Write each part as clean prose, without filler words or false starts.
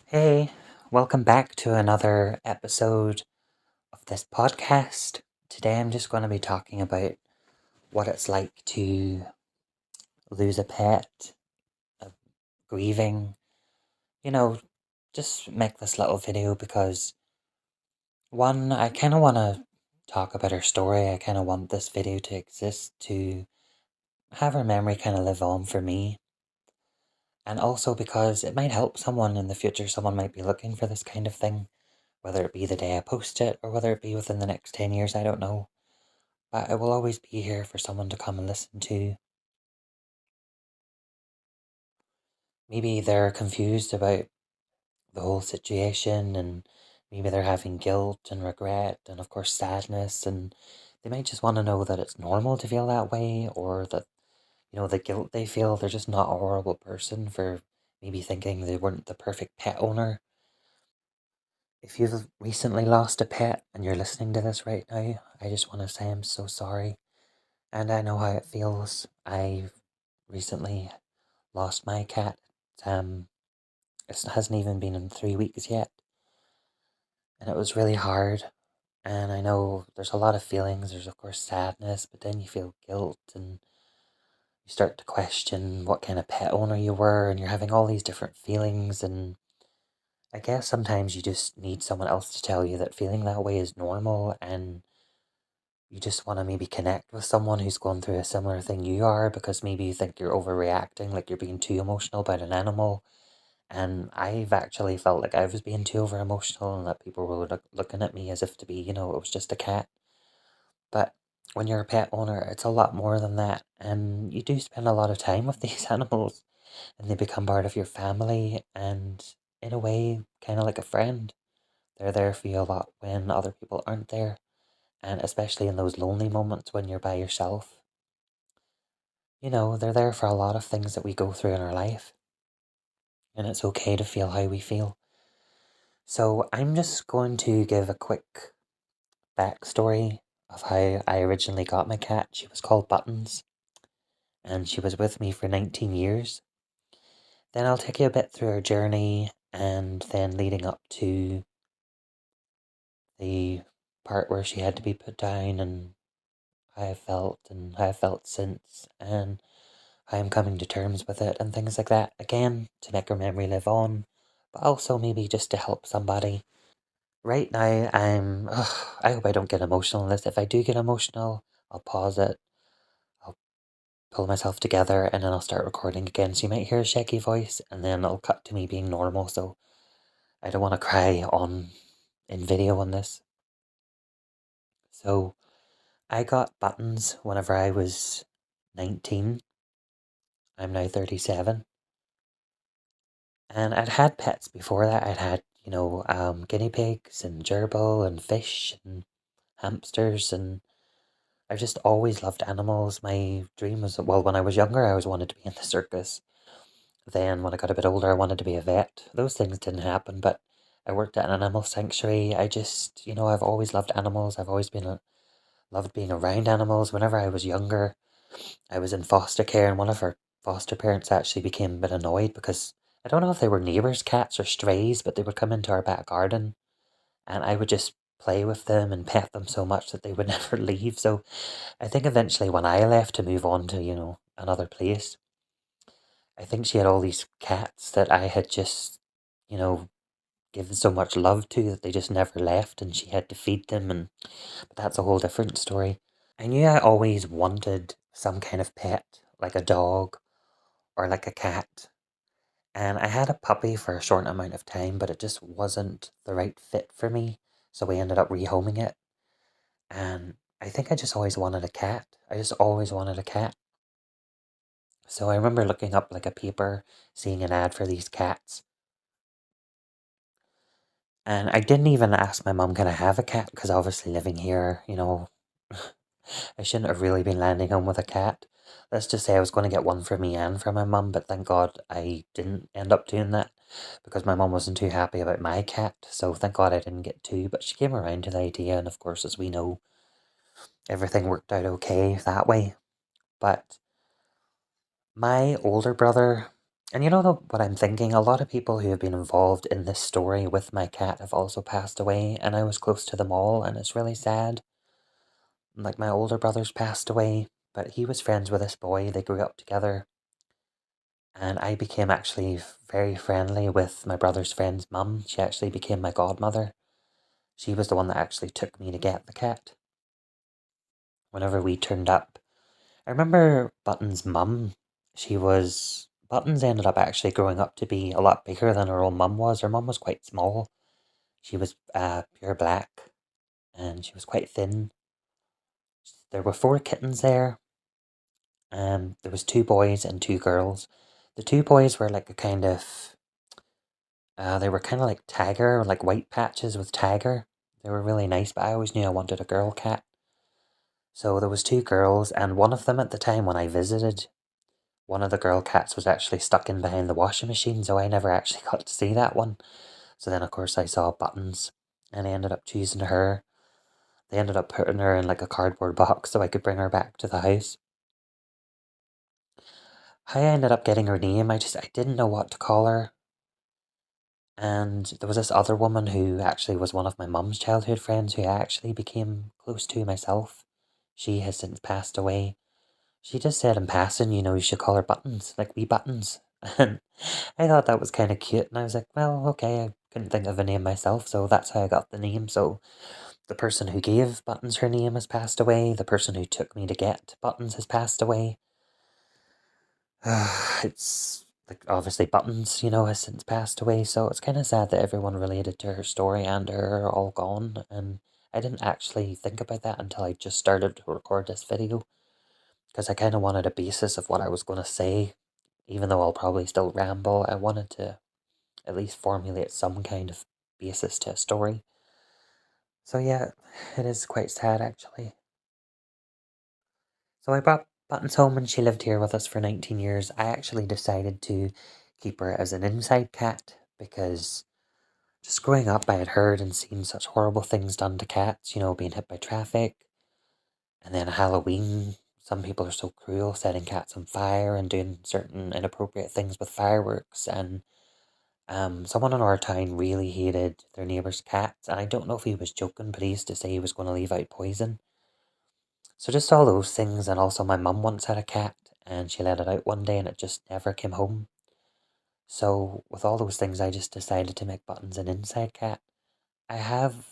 Hey, welcome back to another episode of this podcast. Today I'm just going to be talking about what it's like to lose a pet, uh, grieving. You know, just make this little video because one, I kind of want to talk about her story. I kind of want this video to exist to have her memory kind of live on for me. And also because it might help someone in the future. Someone might be looking for this kind of thing. Whether it be the day I post it or whether it be within the next 10 years, I don't know. But I will always be here for someone to come and listen to. Maybe they're confused about the whole situation and maybe they're having guilt and regret and, of course, sadness. And they might just want to know that it's normal to feel that way or that, the guilt they feel, they're just not a horrible person for maybe thinking they weren't the perfect pet owner. If you've recently lost a pet and you're listening to this right now, I just want to say I'm so sorry. And I know how it feels. I've recently lost my cat. Um, it hasn't even been in 3 weeks yet. And it was really hard. And I know there's a lot of feelings. There's, of course, sadness, but then you feel guilt and you start to question what kind of pet owner you were. And you're having all these different feelings. And I guess sometimes you just need someone else to tell you that feeling that way is normal and you just want to maybe connect with someone who's going through a similar thing you are because maybe you think you're overreacting, like you're being too emotional about an animal. And I've actually felt like I was being too over emotional and that people were looking at me as if to be, it was just a cat. But when you're a pet owner, it's a lot more than that. And you do spend a lot of time with these animals and they become part of your family and, in a way, kind of like a friend. They're there for you a lot when other people aren't there. And especially in those lonely moments when you're by yourself. They're there for a lot of things that we go through in our life. And it's okay to feel how we feel. So I'm just going to give a quick backstory of how I originally got my cat. She was called Buttons, and she was with me for 19 years. Then I'll take you a bit through her journey, and then leading up to the part where she had to be put down, and how I felt, and how I felt since, and how I'm coming to terms with it, and things like that. Again, to make her memory live on, but also maybe just to help somebody. Right now, I hope I don't get emotional in this. If I do get emotional, I'll pause it, I'll pull myself together, and then I'll start recording again. So you might hear a shaky voice, and then it'll cut to me being normal. So I don't want to cry on in video on this. So I got Buttons whenever I was 19. I'm now 37. And I'd had pets before that. I'd had, guinea pigs and gerbil and fish and hamsters and I've just always loved animals. My dream was, well, when I was younger, I always wanted to be in the circus. Then when I got a bit older, I wanted to be a vet. Those things didn't happen, but I worked at an animal sanctuary. I just, I've always loved animals. I've always loved being around animals. Whenever I was younger, I was in foster care, and one of our foster parents actually became a bit annoyed because I don't know if they were neighbours' cats or strays, but they would come into our back garden and I would just play with them and pet them so much that they would never leave. So I think eventually when I left to move on to, another place, I think she had all these cats that I had just, you know, given so much love to that they just never left and she had to feed them and but that's a whole different story. I knew I always wanted some kind of pet, like a dog or like a cat. And I had a puppy for a short amount of time, but it just wasn't the right fit for me. So we ended up rehoming it. And I think I just always wanted a cat. I just always wanted a cat. So I remember looking up like a paper, seeing an ad for these cats. And I didn't even ask my mum, can I have a cat? Because obviously living here, I shouldn't have really been landing home with a cat. Let's just say I was going to get one for me and for my mum, but thank God I didn't end up doing that because my mum wasn't too happy about my cat. So thank God I didn't get two, but she came around to the idea, and of course, as we know, everything worked out okay that way. But my older brother And what I'm thinking? A lot of people who have been involved in this story with my cat have also passed away, and I was close to them all, and it's really sad. Like, my older brother's passed away, but he was friends with this boy. They grew up together, and I became actually very friendly with my brother's friend's mum. She actually became my godmother. She was the one that actually took me to get the cat whenever we turned up. I remember Button's mum. Buttons ended up actually growing up to be a lot bigger than her own mum was. Her mum was quite small. She was pure black, and she was quite thin. There were four kittens there. There was two boys and two girls. The two boys were like a kind of, they were kind of like tiger, like white patches with tiger. They were really nice, but I always knew I wanted a girl cat. So there was two girls, and one of them at the time when I visited, one of the girl cats was actually stuck in behind the washing machine, so I never actually got to see that one. So then, of course, I saw Buttons, and I ended up choosing her. They ended up putting her in like a cardboard box so I could bring her back to the house. How I ended up getting her name, I didn't know what to call her. And there was this other woman who actually was one of my mum's childhood friends who I actually became close to myself. She has since passed away. She just said in passing, you should call her Buttons, like wee Buttons. And I thought that was kind of cute, and I was like, well, okay, I couldn't think of a name myself, so that's how I got the name. So the person who gave Buttons her name has passed away, the person who took me to get Buttons has passed away. It's like obviously Buttons, has since passed away, so it's kind of sad that everyone related to her story and her are all gone. And I didn't actually think about that until I just started to record this video, because I kind of wanted a basis of what I was going to say, even though I'll probably still ramble. I wanted to at least formulate some kind of basis to a story. So yeah, it is quite sad actually. So I brought Buttons home and she lived here with us for 19 years. I actually decided to keep her as an inside cat because just growing up I had heard and seen such horrible things done to cats, being hit by traffic. And then Halloween, some people are so cruel, setting cats on fire and doing certain inappropriate things with fireworks. And someone in our town really hated their neighbour's cats, and I don't know if he was joking, but he used to say he was going to leave out poison. So just all those things, and also my mum once had a cat, and she let it out one day, and it just never came home. So with all those things, I just decided to make Buttons an inside cat. I have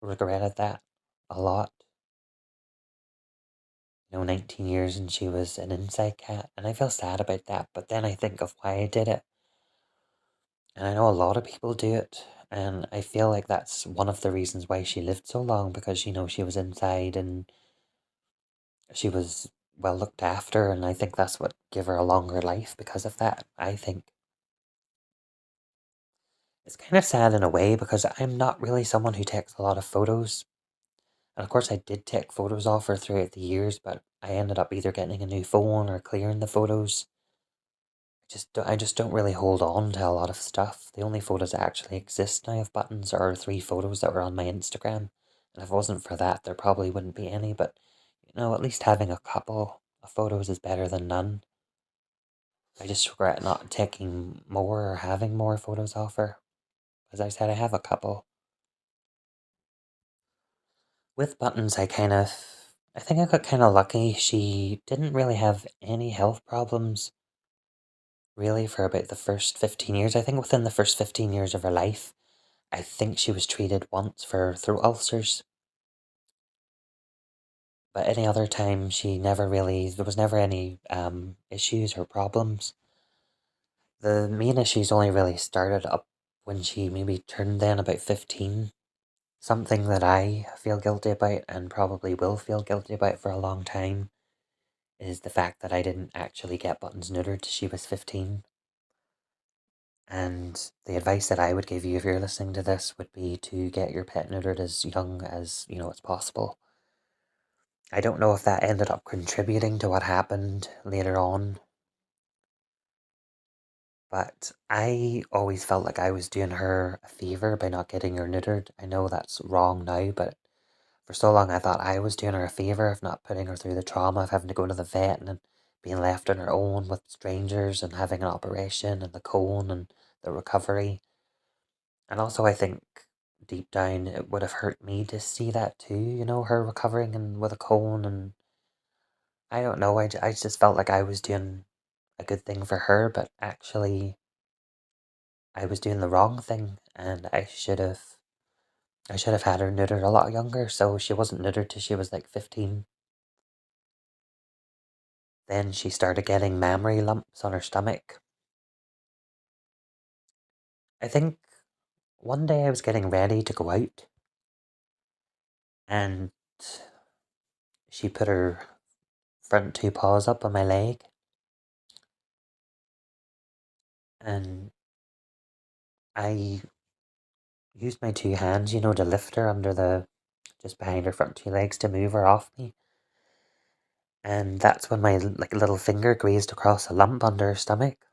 regretted that a lot. 19 years and she was an inside cat, and I feel sad about that, but then I think of why I did it. And I know a lot of people do it, and I feel like that's one of the reasons why she lived so long, because, she was inside and she was well looked after, and I think that's what gave her a longer life because of that, I think. It's kind of sad in a way because I'm not really someone who takes a lot of photos. And of course I did take photos of her throughout the years, but I ended up either getting a new phone or clearing the photos. I just don't really hold on to a lot of stuff. The only photos that actually exist now of Buttons are three photos that were on my Instagram. And if it wasn't for that, there probably wouldn't be any. But, at least having a couple of photos is better than none. I just regret not taking more or having more photos of her. As I said, I have a couple. With Buttons, I think I got kind of lucky. She didn't really have any health problems, really, for about the first 15 years. I think within the first 15 years of her life, I think she was treated once for throat ulcers, but any other time there was never any issues or problems. The main issues only really started up when she maybe turned then about 15. Something that I feel guilty about and probably will feel guilty about for a long time is the fact that I didn't actually get Buttons neutered till she was 15. And the advice that I would give you if you're listening to this would be to get your pet neutered as young as, as possible. I don't know if that ended up contributing to what happened later on, but I always felt like I was doing her a favour by not getting her neutered. I know that's wrong now, but for so long I thought I was doing her a favour of not putting her through the trauma of having to go to the vet and being left on her own with strangers and having an operation and the cone and the recovery. And also, I think deep down it would have hurt me to see that too, her recovering and with a cone. And I don't know, I just felt like I was doing a good thing for her, but actually, I was doing the wrong thing and I should have had her neutered a lot younger, so she wasn't neutered till she was like 15. Then she started getting mammary lumps on her stomach. I think one day I was getting ready to go out and she put her front two paws up on my leg and I used my two hands, to lift her just behind her front two legs to move her off me. And that's when my like little finger grazed across a lump under her stomach.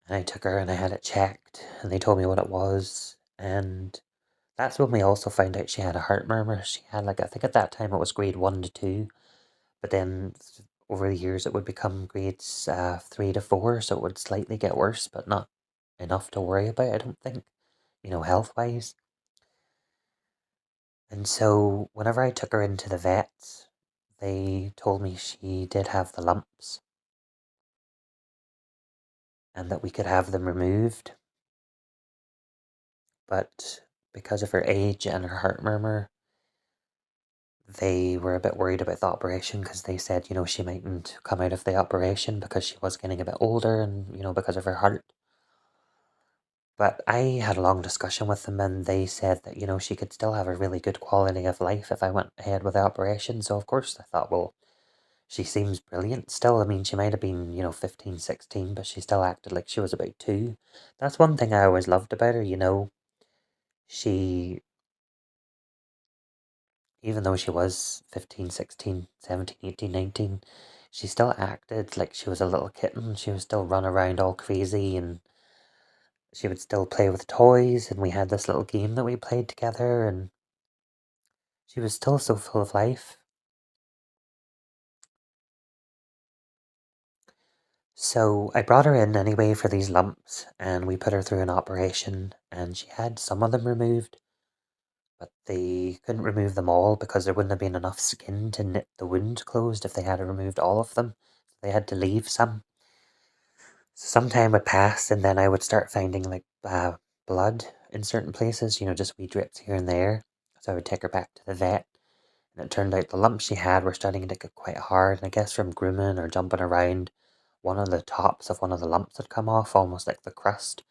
And I took her and I had it checked and they told me what it was. And that's when we also found out she had a heart murmur. She had I think at that time it was grade 1 to 2, but then over the years it would become grades 3 to 4, so it would slightly get worse, but not enough to worry about, I don't think, health wise. And so whenever I took her into the vet, they told me she did have the lumps and that we could have them removed. But because of her age and her heart murmur, they were a bit worried about the operation because they said, she mightn't come out of the operation because she was getting a bit older and, because of her heart. But I had a long discussion with them and they said that, she could still have a really good quality of life if I went ahead with the operation. So, of course, I thought, well, she seems brilliant still. I mean, she might have been, 15, 16, but she still acted like she was about 2. That's one thing I always loved about her, She, even though she was 15, 16, 17, 18, 19, she still acted like she was a little kitten. She would still run around all crazy and she would still play with toys. And we had this little game that we played together and she was still so full of life. So I brought her in anyway for these lumps and we put her through an operation and she had some of them removed, but they couldn't remove them all because there wouldn't have been enough skin to knit the wound closed if they had removed all of them. They had to leave some. So some time would pass and then I would start finding blood in certain places, just wee drips here and there. So I would take her back to the vet and it turned out the lumps she had were starting to get quite hard. And I guess from grooming or jumping around, one of the tops of one of the lumps had come off, almost like the crust,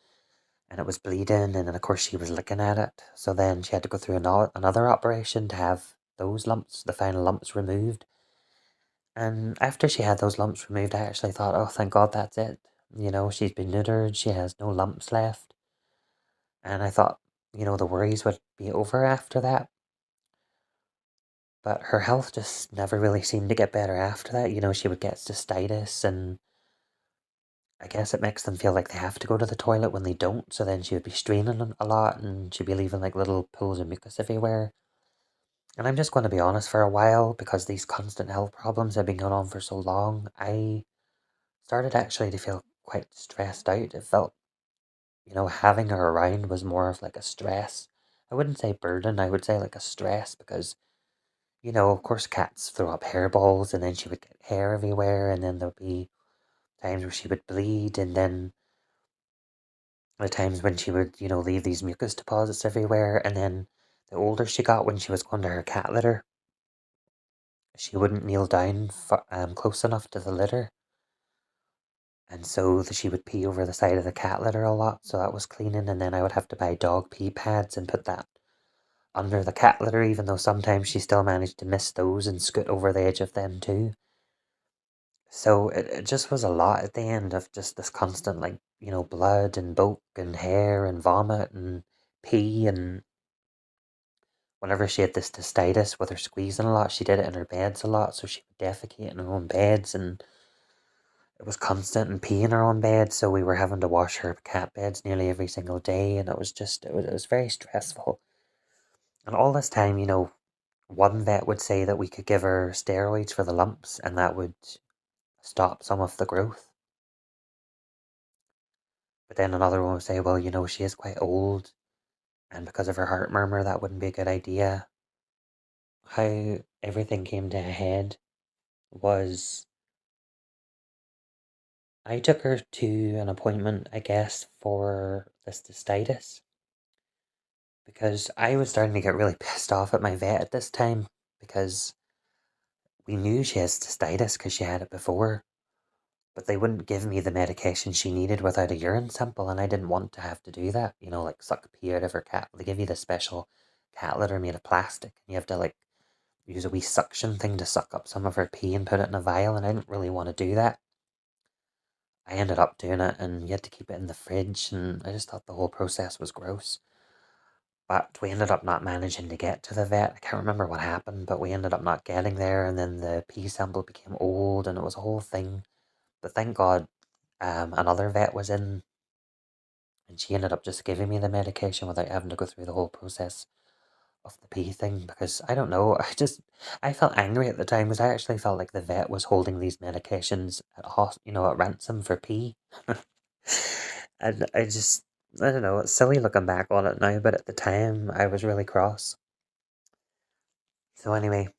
and it was bleeding. And then, of course, she was looking at it. So then she had to go through another operation to have those lumps, the final lumps, removed. And after she had those lumps removed, I actually thought, oh, thank God that's it. She's been neutered, she has no lumps left. And I thought, the worries would be over after that. But her health just never really seemed to get better after that. She would get cystitis, and I guess it makes them feel like they have to go to the toilet when they don't. So then she would be straining a lot, and she'd be leaving like little pools of mucus everywhere. And I'm just going to be honest, for a while, because these constant health problems have been going on for so long, I started actually to feel quite stressed out. It felt, having her around was more of like a stress. I wouldn't say burden, I would say like a stress because of course, cats throw up hairballs and then she would get hair everywhere, and then there'd be times where she would bleed, and then the times when she would, leave these mucus deposits everywhere. And then the older she got, when she was going to her cat litter, she wouldn't kneel down close enough to the litter. And so she would pee over the side of the cat litter a lot, so that was cleaning. And then I would have to buy dog pee pads and put that under the cat litter, even though sometimes she still managed to miss those and scoot over the edge of them too. So it just was a lot at the end of just this constant, blood and bulk and hair and vomit and pee. And whenever she had this cystitis with her squeezing a lot, she did it in her beds a lot. So she would defecate in her own beds and it was constant and pee in her own bed. So we were having to wash her cat beds nearly every single day. And it was very stressful. And all this time, one vet would say that we could give her steroids for the lumps and that would stop some of the growth. But then another one would say, well, she is quite old, and because of her heart murmur, that wouldn't be a good idea. How everything came to a head was I took her to an appointment, I guess, for this cystitis because I was starting to get really pissed off at my vet at this time because we knew she has cystitis because she had it before, but they wouldn't give me the medication she needed without a urine sample, and I didn't want to have to do that, like suck pee out of her cat. They give you this special cat litter made of plastic, and you have to like use a wee suction thing to suck up some of her pee and put it in a vial, and I didn't really want to do that. I ended up doing it, and you had to keep it in the fridge, and I just thought the whole process was gross. But we ended up not managing to get to the vet. I can't remember what happened, but we ended up not getting there, and then the pee sample became old, and it was a whole thing. But thank God, another vet was in, and she ended up just giving me the medication without having to go through the whole process of the pee thing. Because I don't know, I felt angry at the time because I actually felt like the vet was holding these medications at ransom for pee. And I don't know, it's silly looking back on it now, but at the time I was really cross. So anyway,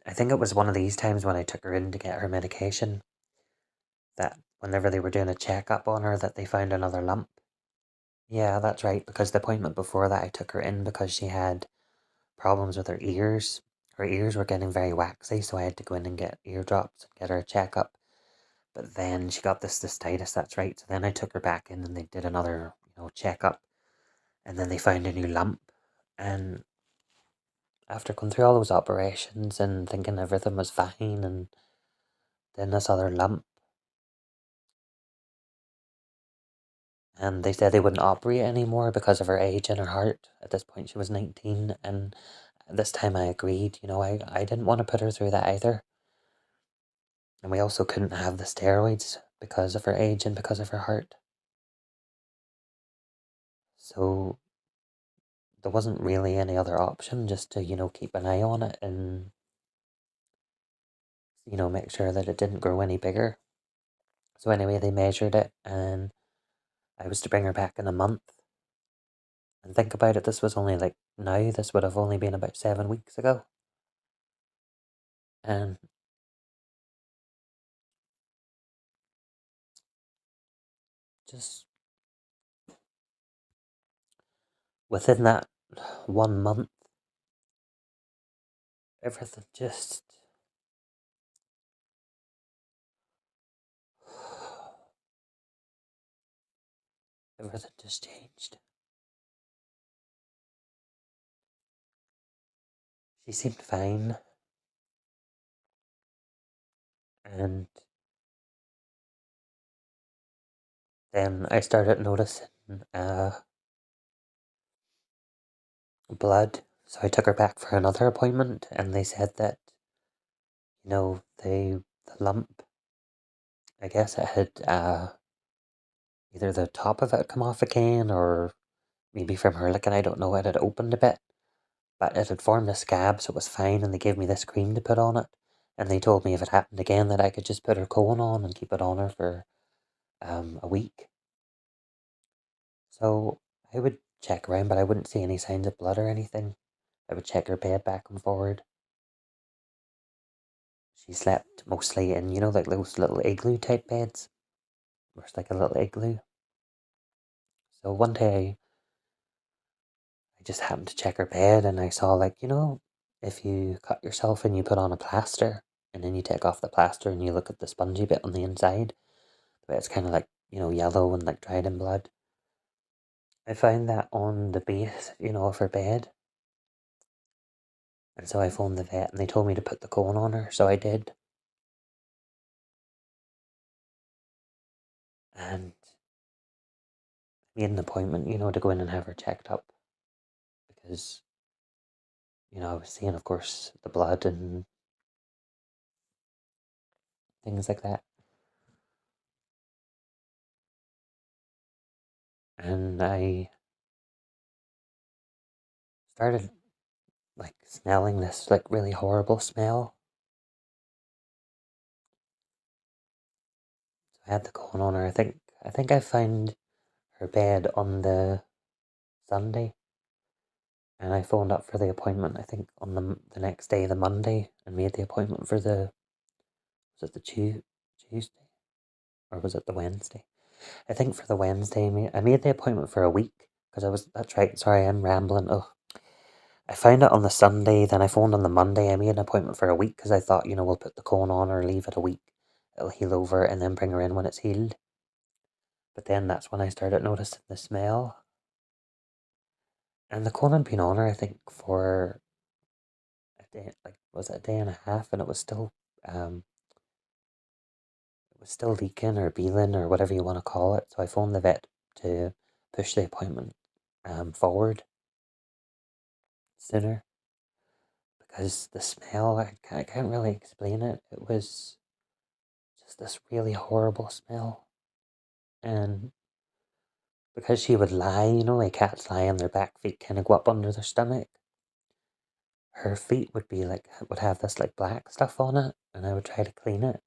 I think it was one of these times when I took her in to get her medication that whenever they were doing a checkup on her that they found another lump. Yeah, that's right, because the appointment before that I took her in because she had problems with her ears. Her ears were getting very waxy, so I had to go in and get eardrops and get her a checkup. But then she got this cystitis, that's right. So then I took her back in and they did another, checkup. And then they found a new lump. And after going through all those operations and thinking everything was fine, and then this other lump, and they said they wouldn't operate anymore because of her age and her heart. At this point, she was 19, and this time I agreed. I didn't want to put her through that either. And we also couldn't have the steroids because of her age and because of her heart. So there wasn't really any other option just to, keep an eye on it and, make sure that it didn't grow any bigger. So anyway, they measured it and I was to bring her back in a month. And think about it, this was only like now, this would have only been about 7 weeks ago. And just within that 1 month, everything just everything just changed. She seemed fine, and then I started noticing blood. So I took her back for another appointment, and they said that the lump, I guess it had either the top of it come off again, or maybe from her licking, I don't know, it had opened a bit, but it had formed a scab, so it was fine, and they gave me this cream to put on it, and they told me if it happened again that I could just put her cone on and keep it on her for a week. So I would check around, but I wouldn't see any signs of blood or anything. I would check her bed back and forward. She slept mostly in, like those little igloo type beds, where it's like a little igloo. So one day I just happened to check her bed and I saw, like, if you cut yourself and you put on a plaster and then you take off the plaster and you look at the spongy bit on the inside, the way it's kind of like, yellow and like dried in blood. I found that on the base, of her bed. And so I phoned the vet and they told me to put the cone on her, so I did. And made an appointment, to go in and have her checked up because, I was seeing, of course, the blood and things like that. And I started like smelling this like really horrible smell. So I had to call on her. I think I found her bed on the Sunday, and I phoned up for the appointment. I think on the next day, the Monday, and made the appointment for the was it the Tuesday or was it the Wednesday? I think for the Wednesday, I made the appointment for a week because I was. That's right. Sorry, I'm rambling. Oh, I found it on the Sunday, then I phoned on the Monday. I made an appointment for a week because I thought, we'll put the cone on or leave it a week. It'll heal over and then bring her in when it's healed. But then that's when I started noticing the smell. And the cone had been on her, I think, for a day, like, was it a day and a half? And um, it was still leaking or beeling or whatever you want to call it. So I phoned the vet to push the appointment forward sooner because the smell, I can't really explain it. It was just this really horrible smell. And because she would lie, like cats lie on their back feet, kind of go up under their stomach, her feet would have this like black stuff on it, and I would try to clean it.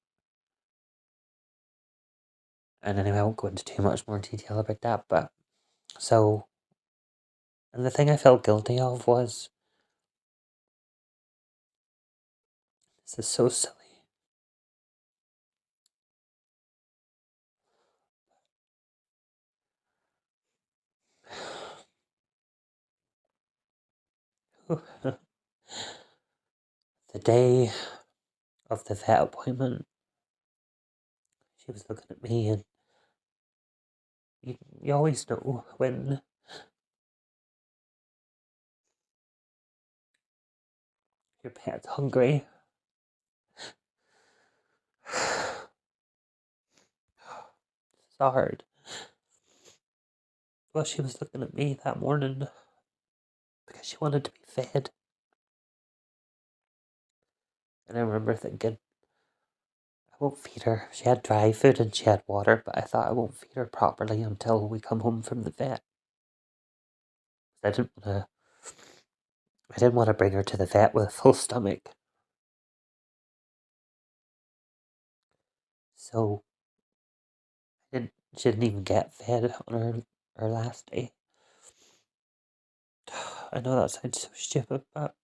And anyway, I won't go into too much more detail about that, but so, and the thing I felt guilty of was, this is so silly. The day of the vet appointment, she was looking at me, and you always know when your pet's hungry. It's hard. Well, she was looking at me that morning because she wanted to be fed. And I remember thinking, I won't feed her. She had dry food and she had water, but I thought I won't feed her properly until we come home from the vet. I didn't want to. I didn't want to bring her to the vet with a full stomach. So she didn't even get fed on her last day. I know that sounds so stupid, but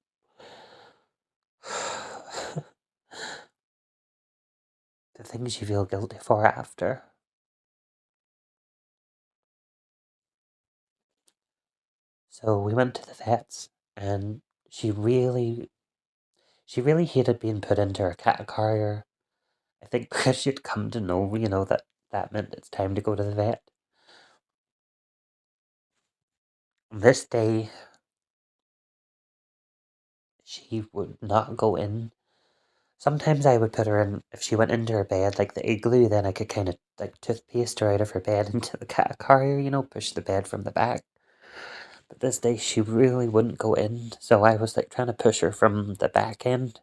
the things you feel guilty for after. So we went to the vets, and she really hated being put into a cat carrier. I think because she'd come to know, that meant it's time to go to the vet. This day, she would not go in. Sometimes I would put her in, if she went into her bed, like the igloo, then I could kind of like toothpaste her out of her bed into the cat carrier, push the bed from the back. But this day, she really wouldn't go in. So I was like trying to push her from the back end,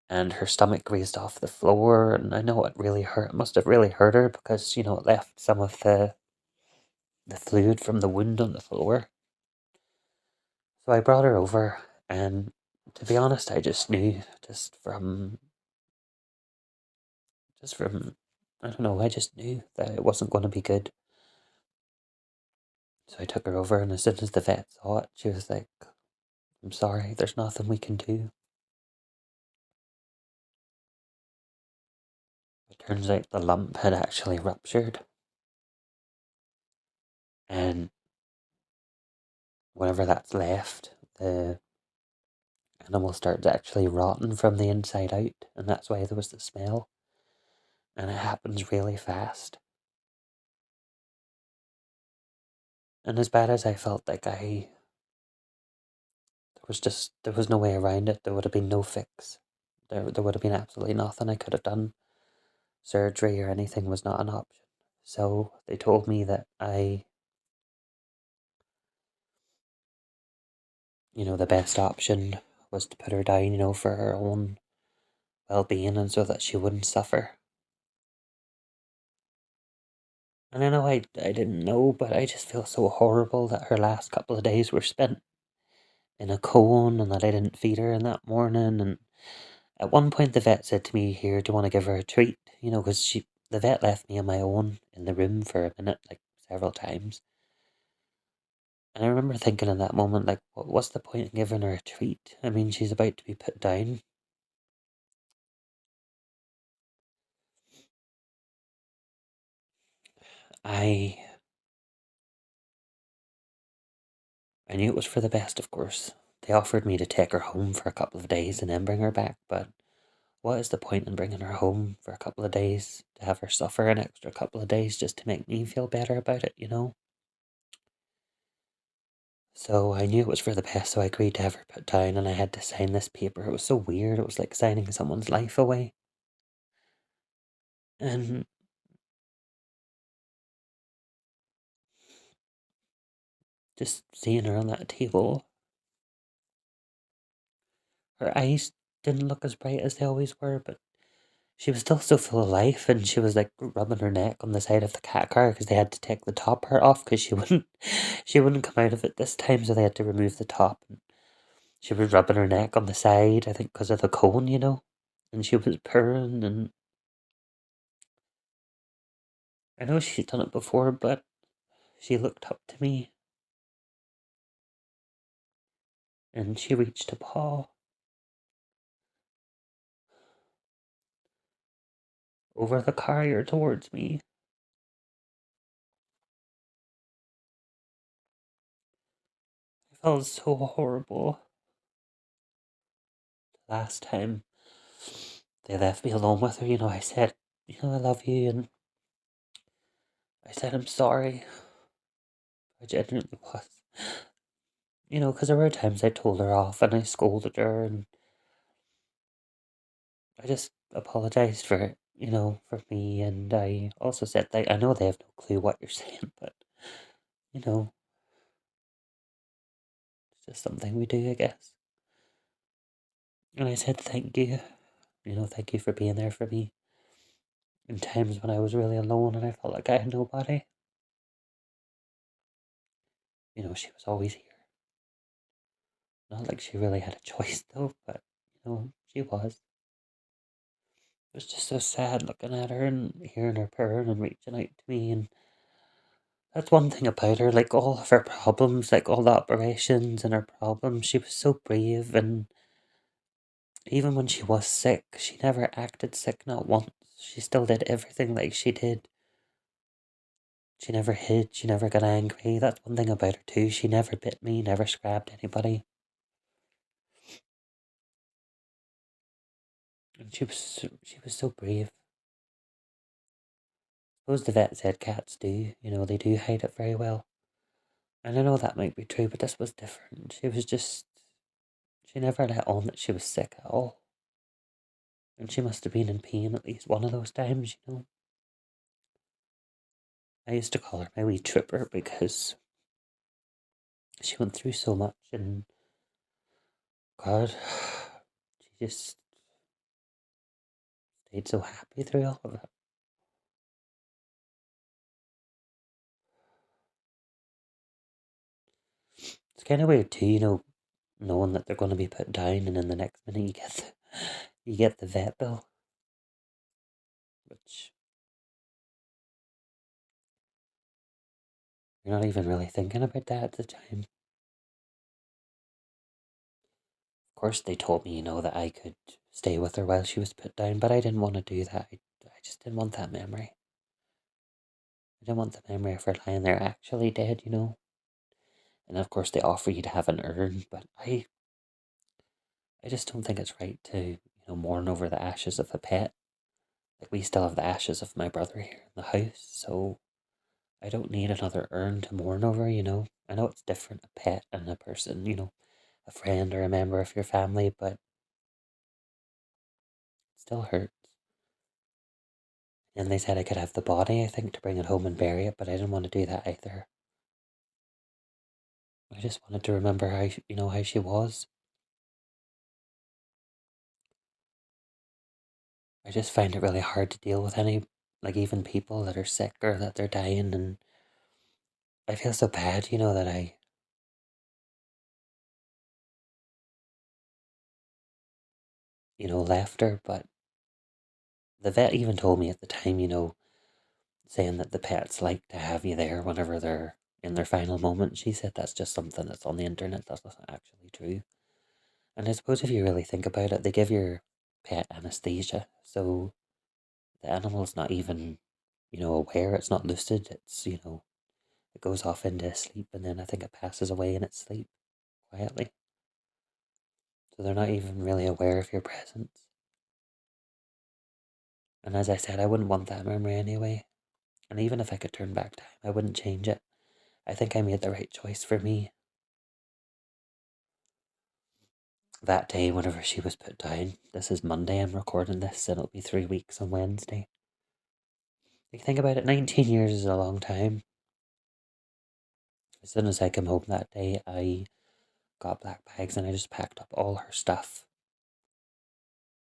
and her stomach grazed off the floor. And I know it really hurt. It must have really hurt her because, it left some of the fluid from the wound on the floor. So I brought her over, and to be honest, I just knew just from, I don't know, I just knew that it wasn't going to be good. So I took her over, and as soon as the vet saw it, she was like, I'm sorry, there's nothing we can do. It turns out the lump had actually ruptured, and whenever that's left, the animal starts actually rotting from the inside out, and that's why there was the smell. And it happens really fast. And as bad as I felt like there was no way around it. There would have been no fix. There would have been absolutely nothing I could have done. Surgery or anything was not an option. So they told me that the best option was to put her down, for her own well-being and so that she wouldn't suffer. And I know I didn't know, but I just feel so horrible that her last couple of days were spent in a cone and that I didn't feed her in that morning. And at one point, the vet said to me, "Here, do you want to give her a treat?" Because the vet left me on my own in the room for a minute, like several times. And I remember thinking in that moment, like, what's the point in giving her a treat? I mean, she's about to be put down. I I knew it was for the best, of course. They offered me to take her home for a couple of days and then bring her back, but what is the point in bringing her home for a couple of days to have her suffer an extra couple of days just to make me feel better about it? So I knew it was for the best, so I agreed to have her put down and I had to sign this paper. It was so weird. It was like signing someone's life away. And just seeing her on that table, her eyes didn't look as bright as they always were, but she was still so full of life, and she was like rubbing her neck on the side of the cat car because they had to take the top part off because she wouldn't, she wouldn't come out of it this time, so they had to remove the top. And she was rubbing her neck on the side, I think, because of the cone. And she was purring, and I know she's done it before, but she looked up to me, and she reached a paw over the carrier towards me. I felt so horrible. Last time they left me alone with her, I said, I love you, and I said I'm sorry. I genuinely was. Because there were times I told her off and I scolded her, and I just apologized for it, for me. And I also said, like, I know they have no clue what you're saying, but, you know, it's just something we do, I guess. And I said, thank you. Thank you for being there for me in times when I was really alone and I felt like I had nobody. She was always here. Not like she really had a choice, though, but, she was. It was just so sad looking at her and hearing her purring and reaching out to me. And that's one thing about her, like all of her problems, like all the operations and her problems, she was so brave. And even when she was sick, she never acted sick, not once. She still did everything like she did. She never hid, she never got angry. That's one thing about her too. She never bit me, never scrapped anybody. And she was so brave. I suppose the vet said cats do, they do hide it very well. And I know that might be true, but this was different. She never let on that she was sick at all. And she must have been in pain at least one of those times. I used to call her my wee tripper because she went through so much, and God, she just stayed so happy through all of it. It's kind of weird too, knowing that they're going to be put down, and then the next minute you get the vet bill, which you're not even really thinking about that at the time. Of course, they told me, that I could stay with her while she was put down, but I didn't want to do that. I just didn't want that memory. I didn't want the memory of her lying there actually dead. And of course, they offer you to have an urn, but I just don't think it's right to, mourn over the ashes of a pet. Like, we still have the ashes of my brother here in the house, so I don't need another urn to mourn over. I know it's different, a pet and a person, a friend or a member of your family, but it still hurts. And they said I could have the body, I think, to bring it home and bury it, but I didn't want to do that either. I just wanted to remember how she was. I just find it really hard to deal with like even people that are sick or that they're dying, and I feel so bad, that left her, but the vet even told me at the time, saying that the pets like to have you there whenever they're in their final moment. She said that's just something that's on the internet, that's not actually true. And I suppose if you really think about it, they give your pet anesthesia, so the animal's not even, aware, it's not lucid, it goes off into sleep and then I think it passes away in its sleep quietly. So they're not even really aware of your presence. And as I said, I wouldn't want that memory anyway. And even if I could turn back time, I wouldn't change it. I think I made the right choice for me. That day, whenever she was put down, this is Monday, I'm recording this, and it'll be 3 weeks on Wednesday. If you think about it, 19 years is a long time. As soon as I came home that day, I got black bags and I just packed up all her stuff.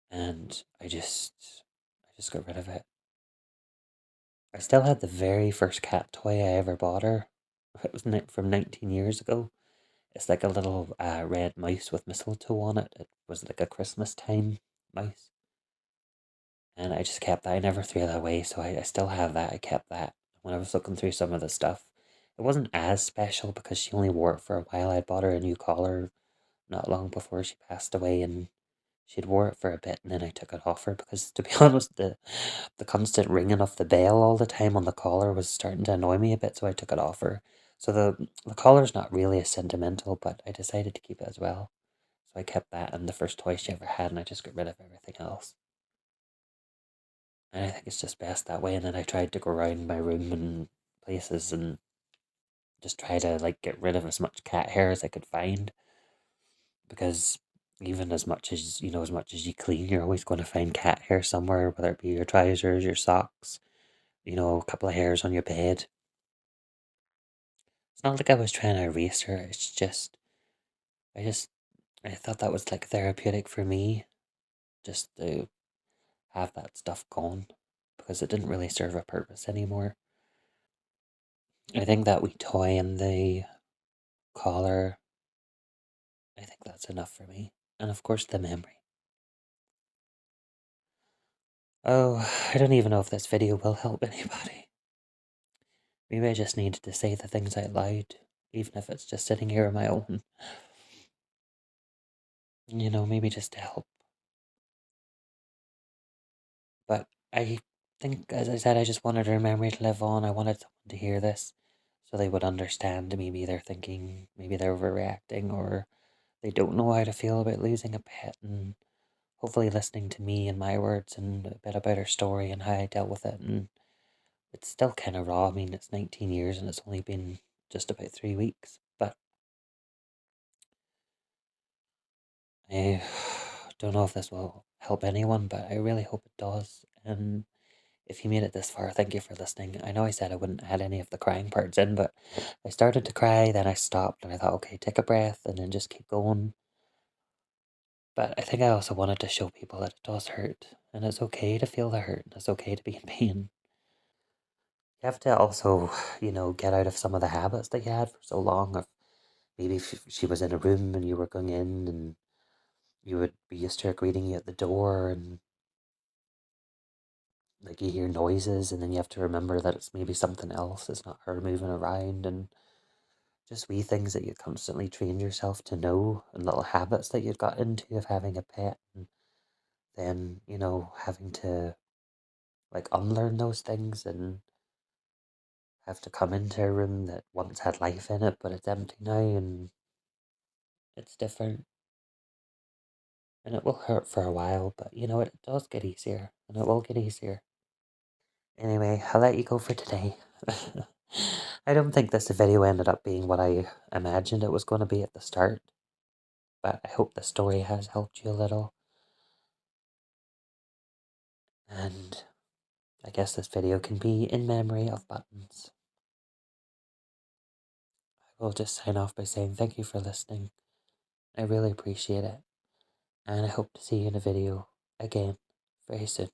And I just got rid of it. I still had the very first cat toy I ever bought her. It was from 19 years ago. It's like a little red mouse with mistletoe on it. It was like a Christmas time mouse. And I just kept that. I never threw that away, so I still have that. I kept that. When I was looking through some of the stuff, it wasn't as special because she only wore it for a while. I bought her a new collar not long before she passed away, and she'd wore it for a bit, and then I took it off her because, to be honest, the constant ringing of the bell all the time on the collar was starting to annoy me a bit, so I took it off her. So the collar's not really as sentimental, but I decided to keep it as well. So I kept that and the first toy she ever had, and I just got rid of everything else. And I think it's just best that way. And then I tried to go around my room and places and just try to like get rid of as much cat hair as I could find, because even as much as you clean, you're always going to find cat hair somewhere, whether it be your trousers, your socks, a couple of hairs on your bed. It's not like I was trying to erase her. It's just I just I thought that was like therapeutic for me, just to have that stuff gone, because it didn't really serve a purpose anymore. I think that wee toy and the collar, I think that's enough for me. And of course, the memory. Oh, I don't even know if this video will help anybody. Maybe I just needed to say the things out loud, even if it's just sitting here on my own. Maybe just to help. But I think, as I said, I just wanted her memory to live on. I wanted someone to hear this so they would understand. Maybe they're thinking, maybe they're overreacting, or they don't know how to feel about losing a pet, and hopefully listening to me and my words and a bit about her story and how I dealt with it. And it's still kind of raw. I mean, it's 19 years and it's only been just about 3 weeks. But I don't know if this will help anyone, but I really hope it does. And if you made it this far, thank you for listening. I know I said I wouldn't add any of the crying parts in, but I started to cry, then I stopped, and I thought, okay, take a breath and then just keep going. But I think I also wanted to show people that it does hurt, and it's okay to feel the hurt, and it's okay to be in pain. You have to also, get out of some of the habits that you had for so long. Of maybe if she was in a room and you were going in, and you would be used to her greeting you at the door, and like you hear noises, and then you have to remember that it's maybe something else. It's not her moving around, and just wee things that you constantly trained yourself to know, and little habits that you'd got into of having a pet, and then having to like unlearn those things and have to come into a room that once had life in it, but it's empty now and it's different. And it will hurt for a while, but it does get easier, and it will get easier. Anyway, I'll let you go for today. I don't think this video ended up being what I imagined it was going to be at the start, but I hope the story has helped you a little. And I guess this video can be in memory of Buttons. I will just sign off by saying thank you for listening. I really appreciate it. And I hope to see you in a video again very soon.